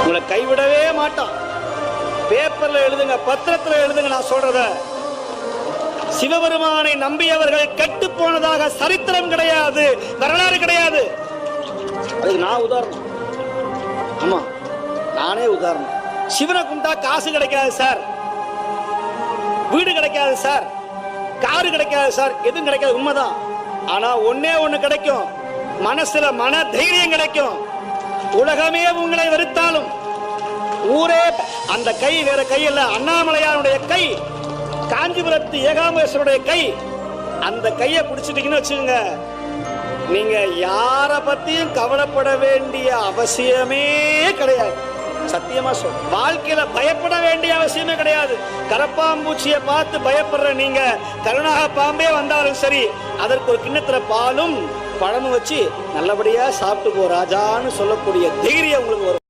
உங்களை கைவிடவே மாட்டான். பேப்பர்ல எழுதுங்க, பத்திரத்துல எழுதுங்க. நான் சொல்றத சிவபெருமானை நம்பியவர்கள் கெட்டு போனதாக சரித்திரம் கிடையாது, வரலாறு கிடையாது. அதுக்கு நான் உதாரணம். ஆமா, நானே உதாரணம். சிவனை கும்பிட்டா காசு கிடைக்காது சார், வீடு கிடைக்காது சார், காரு கிடைக்காது சார், எதுவும் கிடைக்காது, உண்மைதான். ஆனா ஒன்னே ஒண்ணு கிடைக்கும், மனசுல மன தைரியம் கிடைக்கும். உலகமே உங்களை வெறுத்தாலும், ஊரே, அந்த கை வேற கை இல்ல, அண்ணாமலையாருடைய கை, காஞ்சிபுரத்து ஏகாம்பரேஸ்வருடைய கை. அந்த கையை பிடிச்சிட்டீங்கன்னு வச்சுக்கோங்க, நீங்க யார பத்தியும் கவலைப்பட வேண்டிய அவசியமே கிடையாது. சத்தியமா சொல்ல, வாழ்க்கையில பயப்பட வேண்டிய அவசியமே கிடையாது. கரப்பாம்பூச்சியை பார்த்து பயப்படுற நீங்க, கருணாக பாம்பே வந்தாலும் சரி, அதற்கு ஒரு கிண்ணத்துல பாலும் பழமும் வச்சு நல்லபடியா சாப்பிட்டு போ ராஜான்னு சொல்லக்கூடிய தைரியம் உங்களுக்கு வரும்.